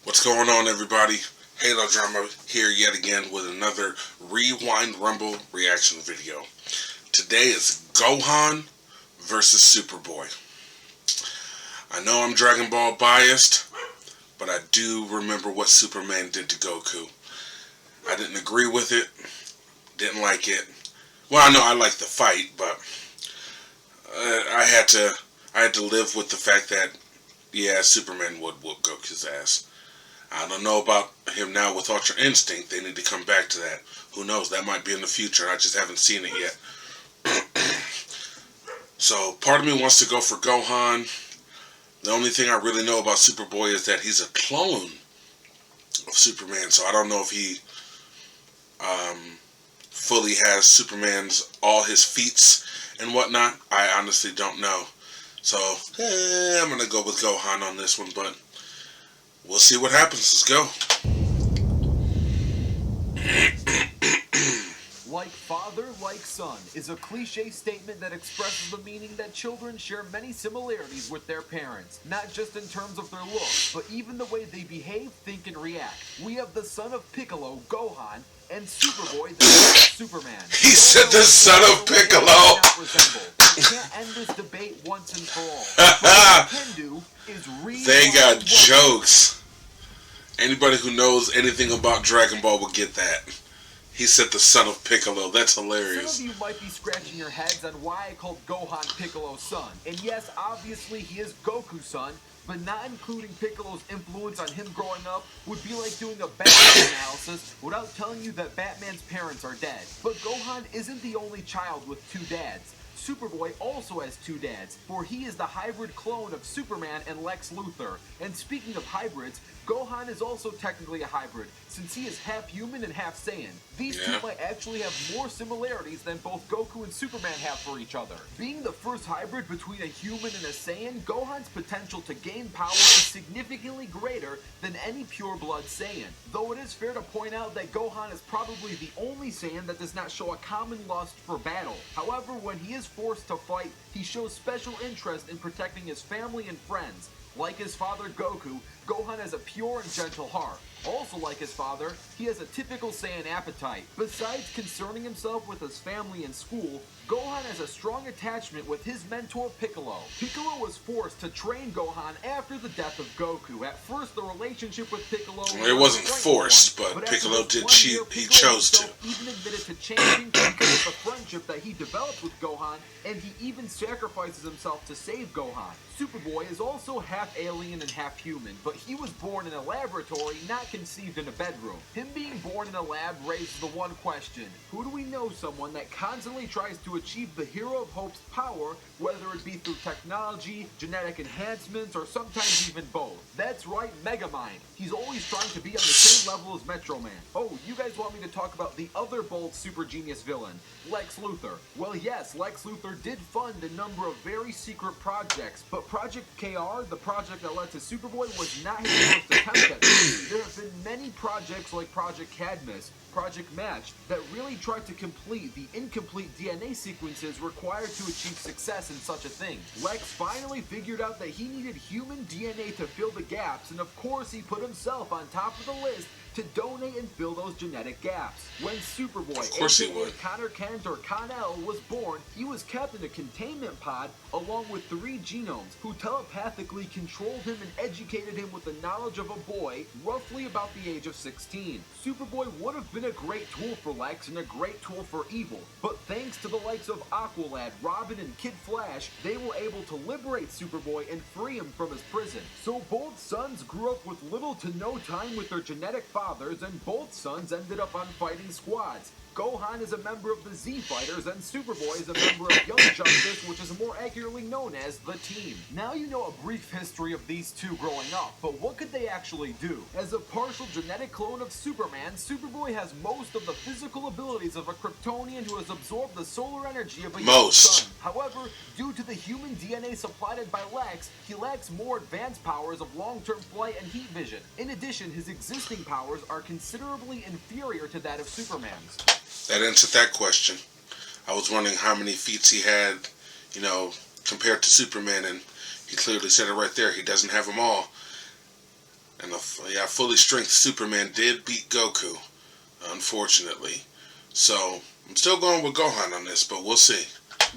What's going on, everybody? Halo Drama here yet again with another Rewind Rumble reaction video. Today is Gohan versus Superboy. I know I'm Dragon Ball biased, but I do remember what Superman did to Goku. I didn't agree with it, didn't like it. Well, I know I liked the fight, but I had to live with the fact that, yeah, Superman would whoop Goku's ass. I don't know about him now with Ultra Instinct. They need to come back to that. Who knows? That might be in the future. I just haven't seen it yet. So, part of me wants to go for Gohan. The only thing I really know about Superboy is that he's a clone of Superman. So, I don't know if he fully has Superman's, all his feats and whatnot. I honestly don't know. So, I'm going to go with Gohan on this one, but we'll see what happens. Let's go. Like father, like son is a cliche statement that expresses the meaning that children share many similarities with their parents, not just in terms of their looks, but even the way they behave, think, and react. We have the son of Piccolo, Gohan, and Superboy, the son of Superman. He said the son of Piccolo. We can't end this debate once and for all. But what we can do is They got jokes. Anybody who knows anything about Dragon Ball will get that. He said the son of Piccolo. That's hilarious. Some of you might be scratching your heads on why I called Gohan Piccolo's son. And yes, obviously he is Goku's son, but not including Piccolo's influence on him growing up would be like doing a Batman analysis without telling you that Batman's parents are dead. But Gohan isn't the only child with two dads. Superboy also has two dads, for he is the hybrid clone of Superman and Lex Luthor. And speaking of hybrids, Gohan is also technically a hybrid, since he is half human and half Saiyan. These two might actually have more similarities than both Goku and Superman have for each other. Being the first hybrid between a human and a Saiyan, Gohan's potential to gain power is significantly greater than any pure-blood Saiyan. Though it is fair to point out that Gohan is probably the only Saiyan that does not show a common lust for battle. However, when he is forced to fight, he shows special interest in protecting his family and friends. Like his father Goku, Gohan has a pure and gentle heart. Also like his father, he has a typical Saiyan appetite. Besides concerning himself with his family and school, Gohan has a strong attachment with his mentor Piccolo. Piccolo was forced to train Gohan after the death of Goku. At first, the relationship with Piccolo It wasn't forced, but Piccolo did cheat. He chose to. Even admitted to changing because of the friendship that he developed with Gohan, and he even sacrifices himself to save Gohan. Superboy is also half alien and half human, but he was born in a laboratory, not conceived in a bedroom. Him being born in a lab raises the one question: who do we know someone that constantly tries to achieve the Hero of Hope's power, whether it be through technology, genetic enhancements, or sometimes even both? That's right, Megamind. He's always trying to be on the same level as Metro Man. Oh, you guys want me to talk about the other bold super genius villain, Lex Luthor? Well, yes, Lex Luthor did fund a number of very secret projects, but Project KR, the project that led to Superboy, was not his first attempt at this. There have been many projects like Project Cadmus, Project Match, that really tried to complete the incomplete DNA sequences required to achieve success in such a thing. Lex finally figured out that he needed human DNA to fill the gaps, and of course he put himself on top of the list to donate and fill those genetic gaps. When Superboy, aka Connor Kent or Con-El, was born, he was kept in a containment pod along with 3 genomes who telepathically controlled him and educated him with the knowledge of a boy roughly about the age of 16. Superboy would have been a great tool for Lex and a great tool for evil, but thanks to the likes of Aqualad, Robin, and Kid Flash, they were able to liberate Superboy and free him from his prison. So both sons grew up with little to no time with their genetic fathers, and both sons ended up on fighting squads. Gohan is a member of the Z Fighters, and Superboy is a member of Young Justice, which is more accurately known as the Team. Now you know a brief history of these two growing up, but what could they actually do? As a partial genetic clone of Superman, Superboy has most of the physical abilities of a Kryptonian who has absorbed the solar energy of a young sun. However, due to the human DNA supplied by Lex, he lacks more advanced powers of long-term flight and heat vision. In addition, his existing powers are considerably inferior to that of Superman's. That answered that question. I was wondering how many feats he had, compared to Superman, and he clearly said it right there. He doesn't have them all. And yeah, fully strength Superman did beat Goku, unfortunately. So I'm still going with Gohan on this, but we'll see.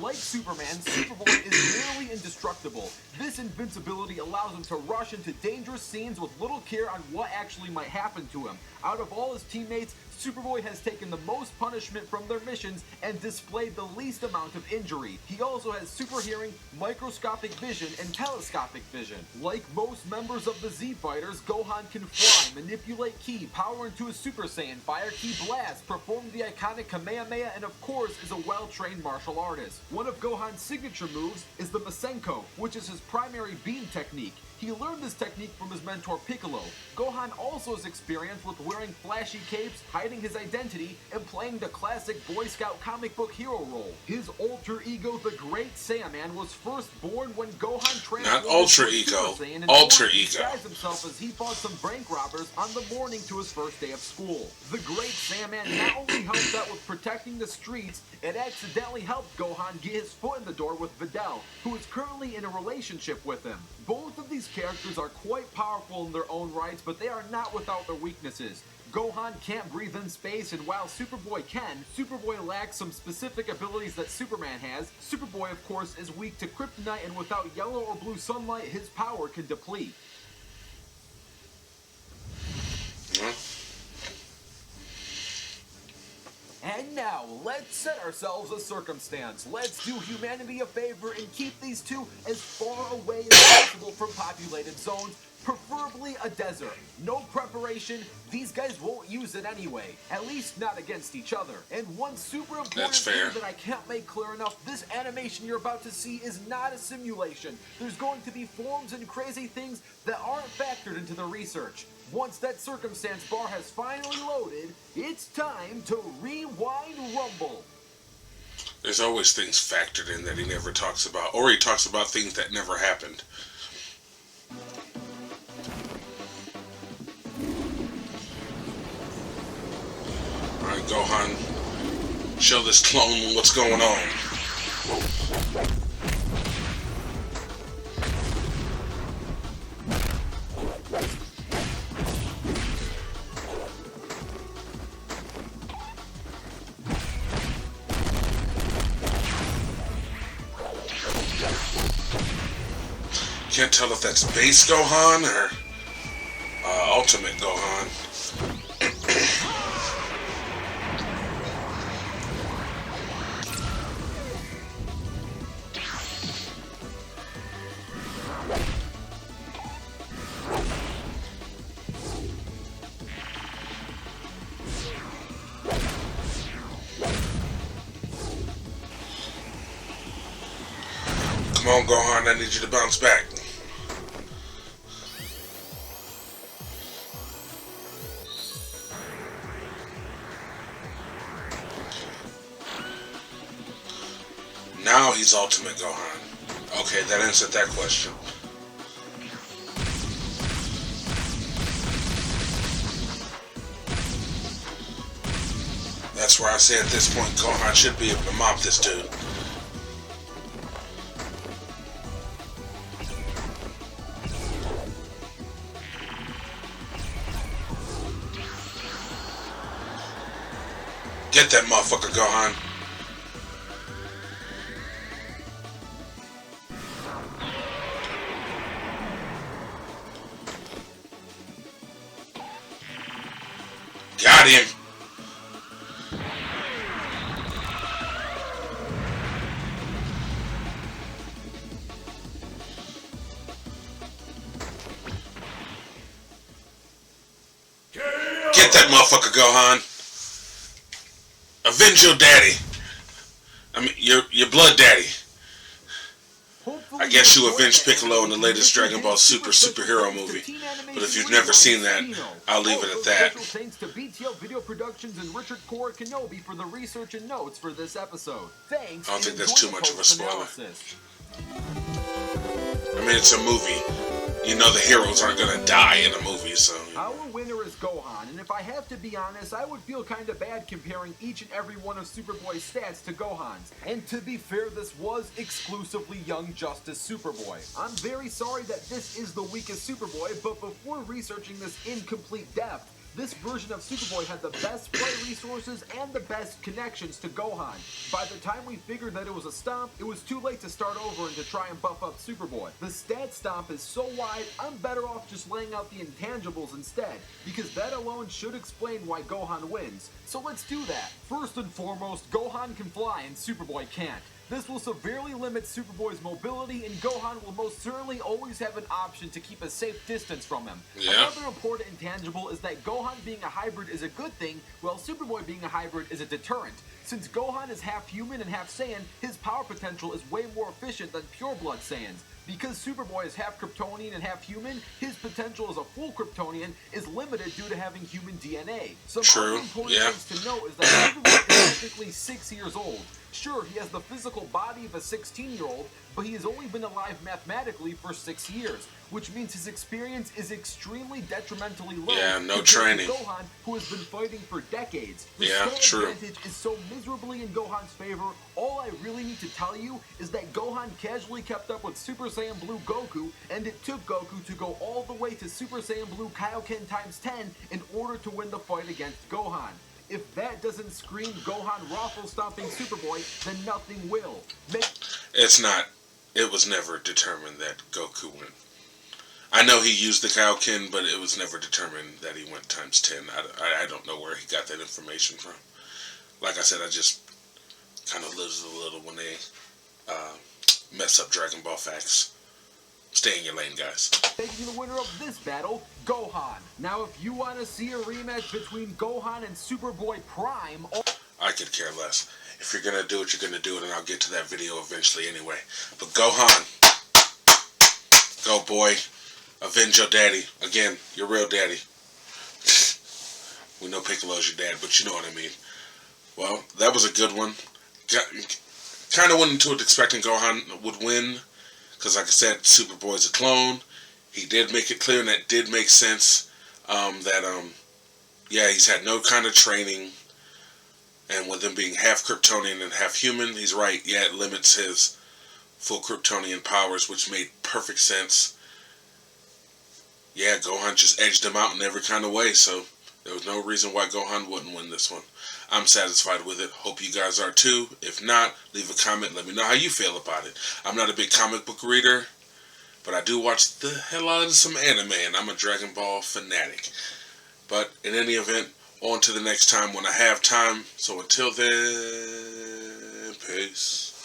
Like Superman, Superboy is nearly indestructible. This invincibility allows him to rush into dangerous scenes with little care on what actually might happen to him. Out of all his teammates, Superboy has taken the most punishment from their missions and displayed the least amount of injury. He also has super hearing, microscopic vision, and telescopic vision. Like most members of the Z Fighters, Gohan can fly, manipulate ki, power into a Super Saiyan, fire ki blast, perform the iconic Kamehameha, and of course is a well-trained martial artist. One of Gohan's signature moves is the Masenko, which is his primary beam technique. He learned this technique from his mentor Piccolo. Gohan also has experience with wearing flashy capes, hiding his identity, and playing the classic Boy Scout comic book hero role. His alter ego, the Great Saiyaman, was first born when Gohan transformed Not alter into a ego, Super Saiyan and alter ordered to ego. disguise himself as he fought some bank robbers on the morning to his first day of school. The Great Saiyaman not only helped out with protecting the streets, it accidentally helped Gohan get his foot in the door with Videl, who is currently in a relationship with him. Both of these characters are quite powerful in their own rights, but they are not without their weaknesses. Gohan can't breathe in space, and while Superboy can, Superboy lacks some specific abilities that Superman has. Superboy, of course, is weak to kryptonite, and without yellow or blue sunlight, his power can deplete. And now, let's set ourselves a circumstance. Let's do humanity a favor and keep these two as far away as possible from populated zones, preferably a desert. No preparation, these guys won't use it anyway, at least not against each other. And one super important thing that I can't make clear enough, this animation you're about to see is not a simulation. There's going to be forms and crazy things that aren't factored into the research. Once that circumstance bar has finally loaded, it's time to rewind rumble. There's always things factored in that he never talks about, or he talks about things that never happened. Alright, Gohan, show this clone what's going on. Can't tell if that's base Gohan or ultimate Gohan. Come on, Gohan, I need you to bounce back. Now he's Ultimate Gohan. Okay, that answered that question. That's where I say at this point Gohan should be able to mop this dude. Get that motherfucker, Gohan. Got him. Get that motherfucker, Gohan. Avenge your daddy. I mean, your blood daddy. I guess you avenged Piccolo in the latest Dragon Ball Super superhero movie. But if you've never seen that, I'll leave it at that. Thanks to BTL Video Productions and Richard Core Kenobi for the research and notes for this episode. Thanks. I don't think that's too much of a spoiler. I mean, it's a movie. you know the heroes aren't gonna die in a movie, so. Our winner is Gohan, and if I have to be honest, I would feel kinda bad comparing each and every one of Superboy's stats to Gohan's. And to be fair, this was exclusively Young Justice Superboy. I'm very sorry that this is the weakest Superboy, but before researching this in complete depth, this version of Superboy had the best play resources and the best connections to Gohan. By the time we figured that it was a stomp, it was too late to start over and to try and buff up Superboy. The stat stomp is so wide, I'm better off just laying out the intangibles instead, because that alone should explain why Gohan wins. So let's do that. First and foremost, Gohan can fly and Superboy can't. This will severely limit Superboy's mobility, and Gohan will most certainly always have an option to keep a safe distance from him. Yeah. Another important intangible is that Gohan being a hybrid is a good thing, while Superboy being a hybrid is a deterrent. Since Gohan is half human and half Saiyan, his power potential is way more efficient than pure blood Saiyans. Because Superboy is half Kryptonian and half human, his potential as a full Kryptonian is limited due to having human DNA. Some other important things to note is that Superboy is technically 6 years old. Sure, he has the physical body of a 16-year-old, but he has only been alive mathematically for 6 years, which means his experience is extremely detrimentally low. Yeah, no training. Gohan, who has been fighting for decades. The true. advantage is so miserably in Gohan's favor. All I really need to tell you is that Gohan casually kept up with Super Saiyan Blue Goku, and it took Goku to go all the way to Super Saiyan Blue Kaioken times 10 in order to win the fight against Gohan. If that doesn't scream Gohan raffle-stomping Superboy, then nothing will. It's not. It was never determined that Goku went. I know he used the Kaioken, but it was never determined that he went times 10. I don't know where he got that information from. Like I said, I just kind of lives a little when they mess up Dragon Ball facts. Stay in your lane, guys. Taking the winner of this battle, Gohan. Now, if you want to see a rematch between Gohan and Superboy Prime... I could care less. If you're going to do it, you're going to do it, and I'll get to that video eventually anyway. But Gohan, go boy, avenge your daddy. Again, your real daddy. We know Piccolo's your dad, but you know what I mean. Well, that was a good one. Kind of went into it expecting Gohan would win. Because like I said, Superboy's a clone. He did make it clear, and that did make sense, yeah, he's had no kind of training. And with him being half Kryptonian and half human, he's right, yeah, it limits his full Kryptonian powers, which made perfect sense. Yeah, Gohan just edged him out in every kind of way, so there was no reason why Gohan wouldn't win this one. I'm satisfied with it. Hope you guys are too. If not, leave a comment. Let me know how you feel about it. I'm not a big comic book reader, but I do watch the hell out of some anime, and I'm a Dragon Ball fanatic. But in any event, on to the next time when I have time. So until then, peace.